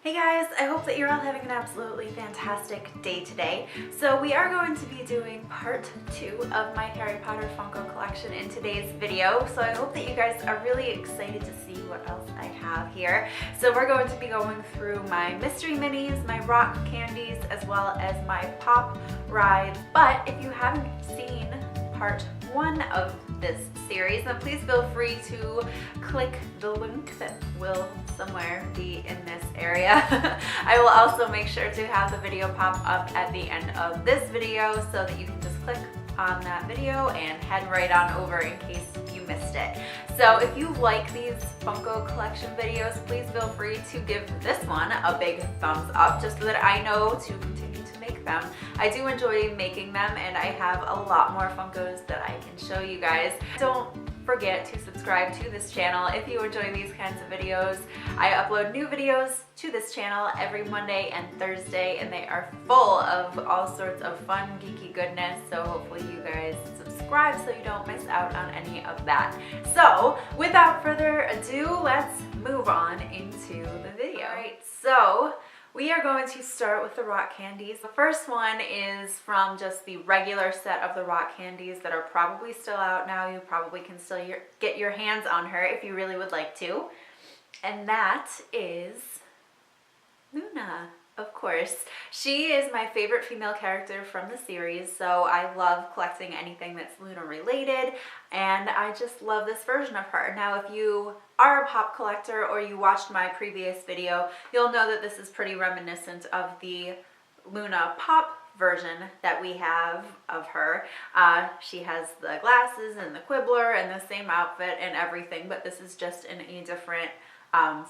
Hey guys, I hope that you're all having an absolutely fantastic day today. So we are going to be doing part 2 of my Harry Potter Funko collection in today's video. So I hope that you guys are really excited to see what else I have here. So we're going to be going through my mystery minis, my rock candies, as well as my pop rides. But if you haven't seen part 1 of this series, then please feel free to click the link that will somewhere be in this area. I will also make sure to have the video pop up at the end of this video so that you can just click on that video and head right on over in case you missed it. So if you like these Funko collection videos, please feel free to give this one a big thumbs up just so that I know to continue to make them. I do enjoy making them and I have a lot more Funkos that I can show you guys. Don't forget to subscribe to this channel if you enjoy these kinds of videos. I upload new videos to this channel every Monday and Thursday, and they are full of all sorts of fun, geeky goodness, so hopefully you guys subscribe so you don't miss out on any of that. So without further ado, let's move on into the video. Alright, so we are going to start with the rock candies. The first one is from just the regular set of the rock candies that are probably still out now. You probably can still get your hands on her if you really would like to. And that is Luna, of course. She is my favorite female character from the series, so I love collecting anything that's Luna related, and I just love this version of her. Now, if you are a pop collector or you watched my previous video, you'll know that this is pretty reminiscent of the Luna pop version that we have of her. She has the glasses and the quibbler and the same outfit and everything, but this is just in a different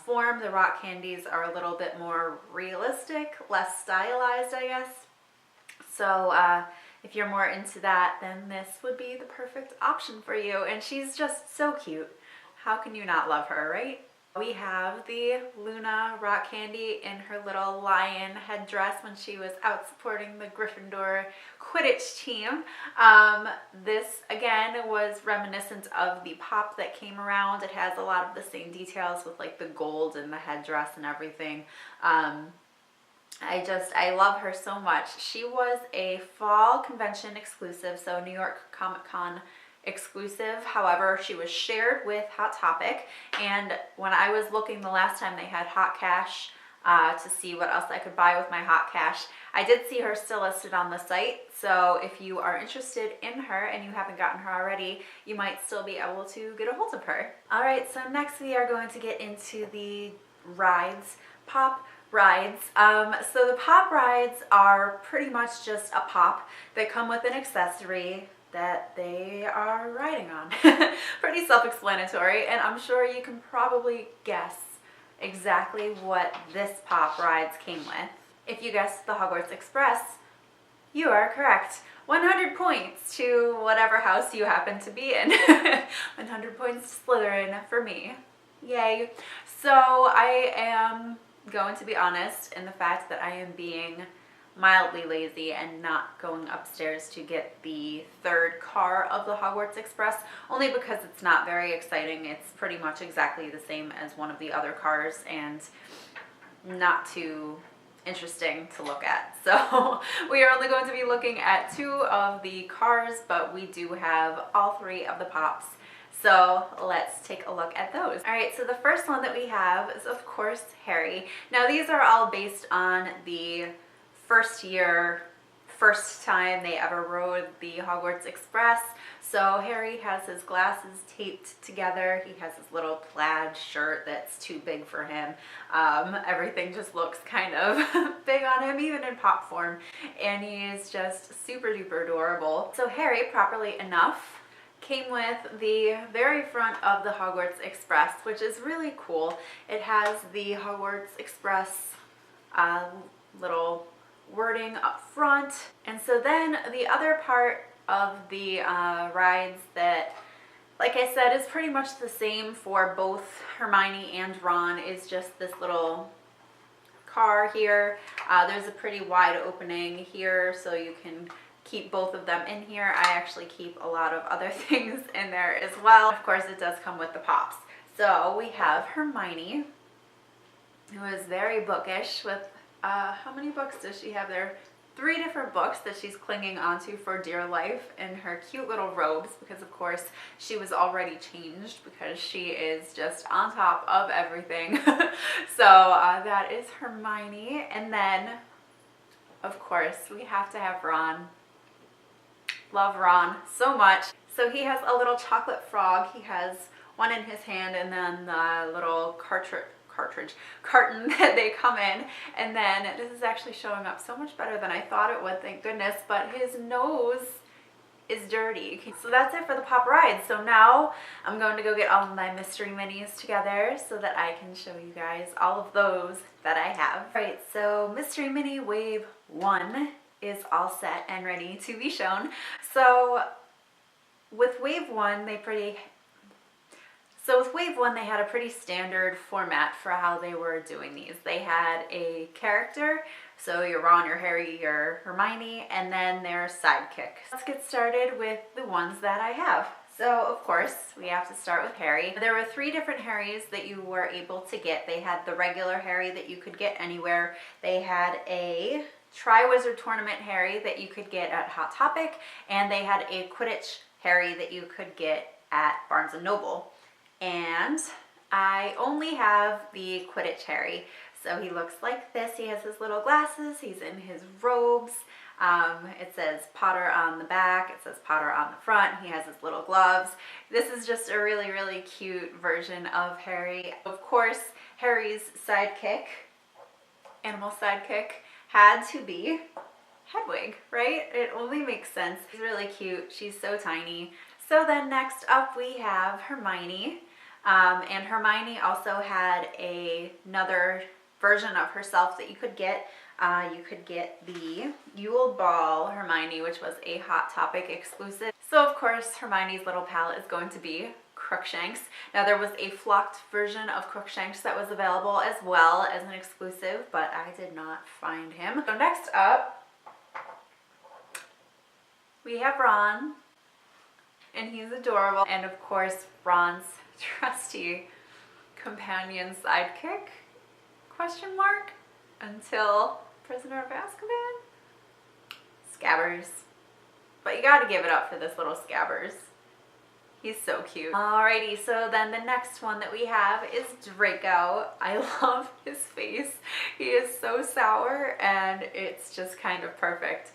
form. The rock candies are a little bit more realistic, less stylized, I guess. So if you're more into that, then this would be the perfect option for you. And she's just so cute. How can you not love her, right? We have the Luna rock candy in her little lion headdress when she was out supporting the Gryffindor Quidditch team. This again was reminiscent of the pop that came around. It has a lot of the same details with like the gold and the headdress and everything. I love her so much. She was a fall convention exclusive, so New York Comic Con exclusive. However, she was shared with Hot Topic, and when I was looking the last time they had Hot Cash to see what else I could buy with my Hot Cash, I did see her still listed on the site. So if you are interested in her and you haven't gotten her already, you might still be able to get a hold of her. Alright, so next we are going to get into the rides, pop rides. So the pop rides are pretty much just a pop. They come with an accessory that they are riding on. Pretty self-explanatory, and I'm sure you can probably guess exactly what this pop rides came with. If you guessed the Hogwarts Express, you are correct. 100 points to whatever house you happen to be in. 100 points to Slytherin for me. Yay. So I am going to be honest in the fact that I am being mildly lazy and not going upstairs to get the third car of the Hogwarts Express, only because it's not very exciting. It's pretty much exactly the same as one of the other cars and not too interesting to look at. So we are only going to be looking at 2 of the cars, but we do have all 3 of the pops. So let's take a look at those. Alright, so the first one that we have is of course Harry. Now these are all based on the first time they ever rode the Hogwarts Express. So Harry has his glasses taped together. He has his little plaid shirt that's too big for him. Everything just looks kind of big on him, even in pop form. And he is just super duper adorable. So Harry, properly enough, came with the very front of the Hogwarts Express, which is really cool. It has the Hogwarts Express little wording up front. And so then the other part of the rides that, like I said, is pretty much the same for both Hermione and Ron, is just this little car here. There's a pretty wide opening here so you can keep both of them in here. I actually keep a lot of other things in there as well. Of course, it does come with the pops. So we have Hermione. who is very bookish with, how many books does she have there? 3 different books that she's clinging onto for dear life in her cute little robes, because of course she was already changed because she is just on top of everything. So that is Hermione. And then of course we have to have Ron. Love Ron so much. So he has a little chocolate frog. He has one in his hand, and then the little carton that they come in, and then this is actually showing up so much better than I thought it would, thank goodness, but his nose is dirty. Okay, so that's it for the Pop Rides. So now I'm going to go get all of my mystery minis together so that I can show you guys all of those that I have. All right, so Mystery Mini Wave 1 is all set and ready to be shown. So with Wave 1, they had a pretty standard format for how they were doing these. They had a character, so your Ron, your Harry, your Hermione, and then their sidekick. Let's get started with the ones that I have. So of course, we have to start with Harry. There were 3 different Harrys that you were able to get. They had the regular Harry that you could get anywhere. They had a Tri-Wizard Tournament Harry that you could get at Hot Topic, and they had a Quidditch Harry that you could get at Barnes & Noble. And I only have the Quidditch Harry. So he looks like this. He has his little glasses. He's in his robes. It says Potter on the back. It says Potter on the front. He has his little gloves. This is just a really, really cute version of Harry. Of course, Harry's sidekick, animal sidekick, had to be Hedwig, right? It only makes sense. She's really cute. She's so tiny. So then next up we have Hermione. And Hermione also had another version of herself that you could get. You could get the Yule Ball Hermione, which was a Hot Topic exclusive. So of course Hermione's little pal is going to be Crookshanks. Now there was a flocked version of Crookshanks that was available as well as an exclusive, but I did not find him. So next up we have Ron, and he's adorable. And of course Ron's trusty companion sidekick, question mark, until Prisoner of Azkaban, Scabbers. But you gotta give it up for this little Scabbers. He's so cute. Alrighty, so then the next one that we have is Draco. I love his face. He is so sour and it's just kind of perfect.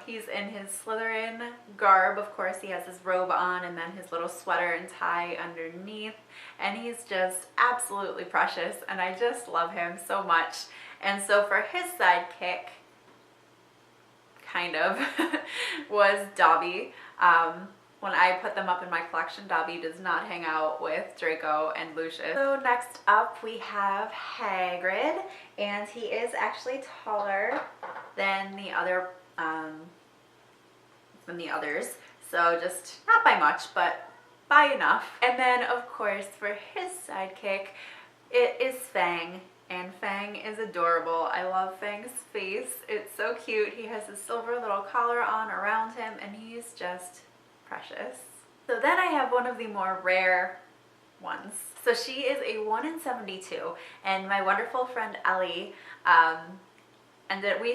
He's in his Slytherin garb. Of course, he has his robe on and then his little sweater and tie underneath. And he's just absolutely precious and I just love him so much. And so for his sidekick, kind of, was Dobby. When I put them up in my collection, Dobby does not hang out with Draco and Lucius. So next up we have Hagrid, and he is actually taller than the others. So just not by much, but by enough. And then of course for his sidekick, it is Fang. And Fang is adorable. I love Fang's face. It's so cute. He has a silver little collar on around him and he's just precious. So then I have one of the more rare ones. So she is a 1 in 72, and my wonderful friend Ellie, and that we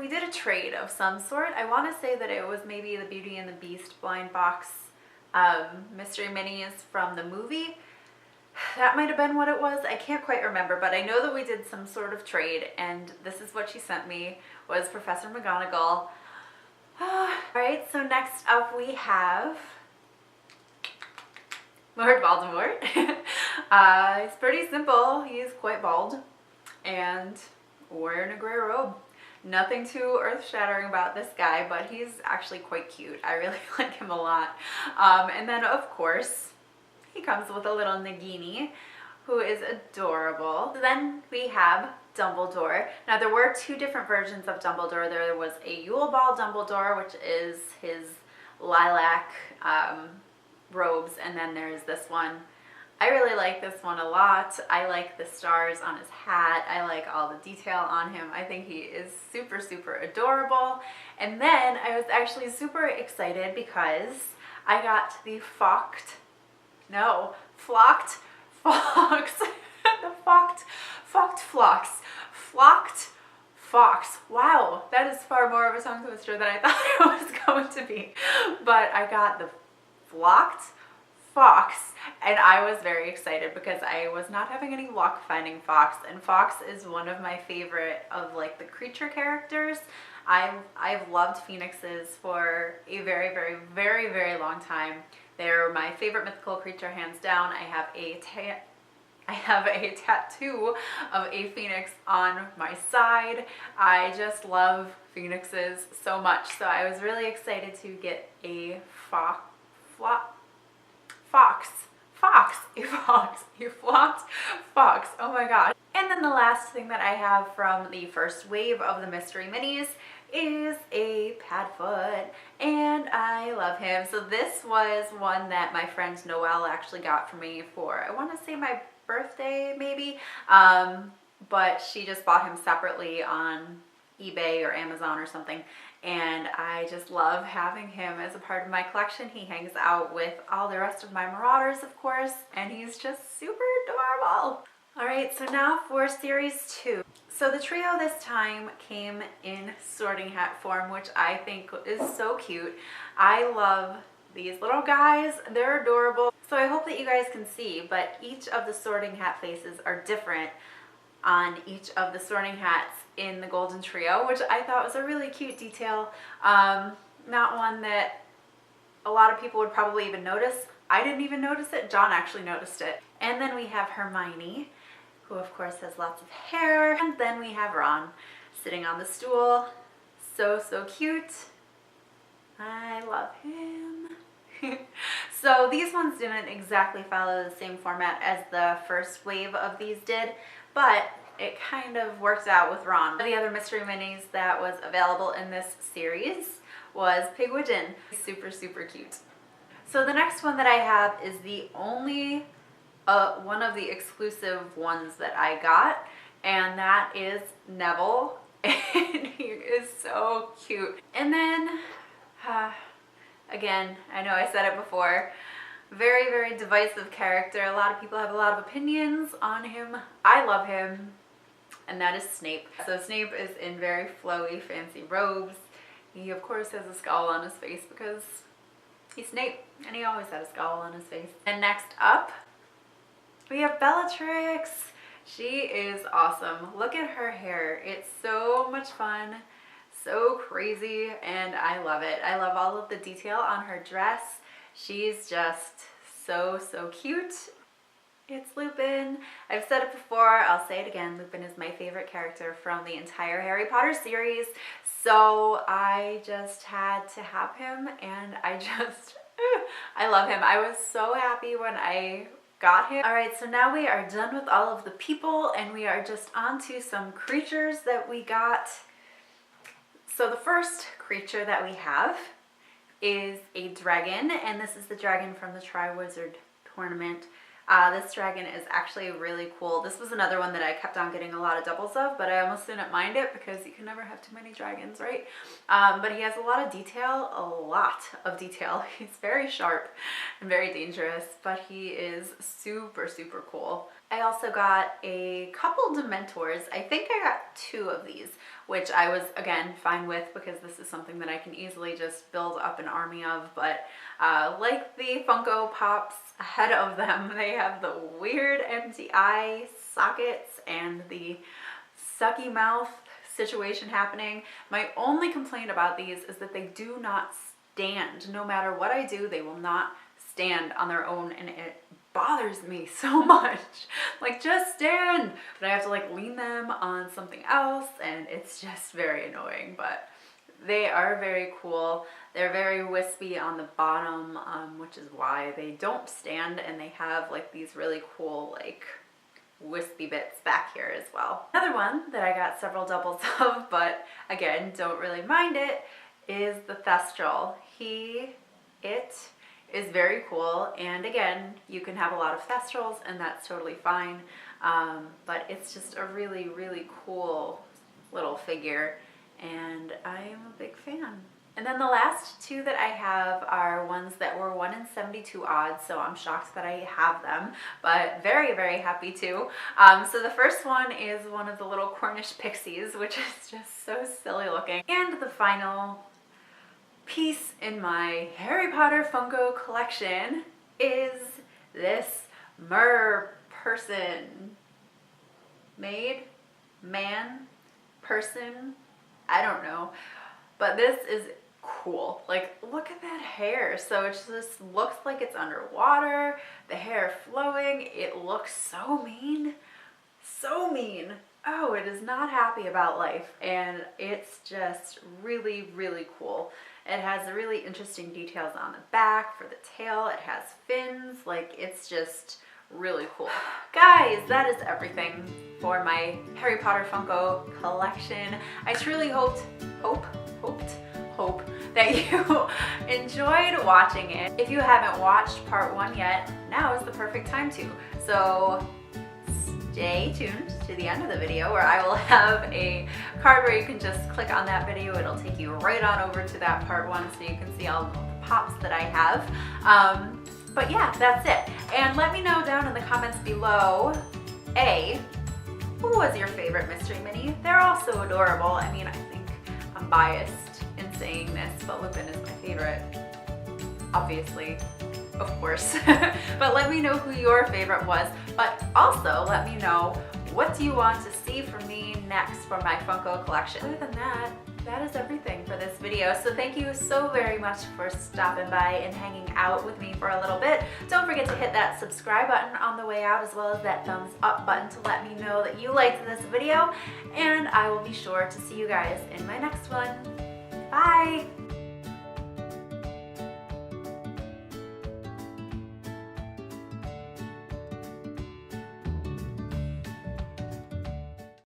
did a trade of some sort. I want to say that it was maybe the Beauty and the Beast blind box mystery minis from the movie. That might have been what it was. I can't quite remember, but I know that we did some sort of trade, and this is what she sent me, was Professor McGonagall. Alright, so next up we have Lord Voldemort. He's pretty simple. He's quite bald and wearing a gray robe. Nothing too earth-shattering about this guy, but he's actually quite cute. I really like him a lot. And then of course, he comes with a little Nagini, who is adorable. So then we have Dumbledore. Now there were 2 different versions of Dumbledore. There was a Yule Ball Dumbledore, which is his lilac robes, and then there's this one. I really like this one a lot. I like the stars on his hat. I like all the detail on him. I think he is super, super adorable. And then I was actually super excited because I got the flocked fox, the flocked Flocked fox. Wow, that is far more of a tongue twister than I thought it was going to be. But I got the flocked fox, and I was very excited because I was not having any luck finding fox, and fox is one of my favorite of like the creature characters. I've loved phoenixes for a very long time. They're my favorite mythical creature, hands down. I have a tattoo of a phoenix on my side. I just love phoenixes so much, so I was really excited to get a flocked fox. Oh my gosh. And then the last thing that I have from the first wave of the mystery minis is a Padfoot, and I love him. So this was one that my friend Noelle actually got for me for, I want to say my birthday maybe, but she just bought him separately on eBay or Amazon or something, and I just love having him as a part of my collection. He hangs out with all the rest of my Marauders, of course, and he's just super adorable. All right, so now for series 2. So the trio this time came in sorting hat form, which I think is so cute. I love these little guys. They're adorable. So I hope that you guys can see, but each of the sorting hat faces are different on each of the sorting hats in the golden trio, which I thought was a really cute detail. Not one that a lot of people would probably even notice. I didn't even notice it. John actually noticed it. And then we have Hermione, who of course has lots of hair. And then we have Ron sitting on the stool. So cute. I love him. So these ones didn't exactly follow the same format as the first wave of these did, but it kind of worked out with Ron. The other mystery minis that was available in this series was Pigwidgeon. Super cute. So the next one that I have is the only one of the exclusive ones that I got, and that is Neville, and he is so cute. And then again, I know I said it before, very divisive character. A lot of people have a lot of opinions on him. I love him, and that is Snape. So Snape is in very flowy, fancy robes. He of course has a scowl on his face because he's Snape, and he always had a scowl on his face. And next up, we have Bellatrix. She is awesome. Look at her hair. It's so much fun, so crazy, and I love it. I love all of the detail on her dress. She's just so cute. It's Lupin. I've said it before, I'll say it again. Lupin is my favorite character from the entire Harry Potter series. So I just had to have him, and I love him. I was so happy when I got him. All right, so now we are done with all of the people, and we are just on to some creatures that we got. So the first creature that we have is a dragon, and this is the dragon from the Triwizard Tournament. This dragon is actually really cool. This was another one that I kept on getting a lot of doubles of, but I almost didn't mind it because you can never have too many dragons, right? But he has a lot of detail, He's very sharp and very dangerous, but he is super cool. I also got a couple Dementors. I think I got 2 of these, which I was, again, fine with because this is something that I can easily just build up an army of. But like the Funko Pops ahead of them, they have the weird empty eye sockets and the sucky mouth situation happening. My only complaint about these is that they do not stand. No matter what I do, they will not stand on their own, and it bothers me so much. Like, just stand! But I have to like lean them on something else, and it's just very annoying. But they are very cool. They're very wispy on the bottom, which is why they don't stand, and they have like these really cool like wispy bits back here as well. Another one that I got several doubles of, but again, don't really mind it, is the Thestral. It is very cool, and again, you can have a lot of Thestrals, and that's totally fine, but it's just a really cool little figure, and I am a big fan. And then the last two that I have are ones that were 1 in 72 odds, so I'm shocked that I have them, but very, very happy to. So the first one is one of the little Cornish pixies, which is just so silly looking. And the final piece in my Harry Potter Funko collection is this mer person. Person, I don't know. But this is cool. Like, look at that hair. So it just looks like it's underwater, the hair flowing. It looks so mean. So mean. Oh, it is not happy about life. And it's just really, really cool. It has really interesting details on the back for the tail. It has fins. Like, it's just really cool. Guys, that is everything for my Harry Potter Funko collection. I truly hoped that you enjoyed watching it. If you haven't watched part 1 yet, now is the perfect time to. So stay tuned to the end of the video where I will have a card where you can just click on that video. It'll take you right on over to that part 1 so you can see all the pops that I have. But yeah, that's it. And let me know down in the comments below, who was your favorite mystery mini? They're all so adorable. I mean, I think I'm biased in saying this, but Lupin is my favorite, obviously, of course. But let me know who your favorite was. But also let me know, what do you want to see from me next for my Funko collection? Other than that, that is everything for this video. So thank you so very much for stopping by and hanging out with me for a little bit. Don't forget to hit that subscribe button on the way out, as well as that thumbs up button to let me know that you liked this video. And I will be sure to see you guys in my next one. Bye!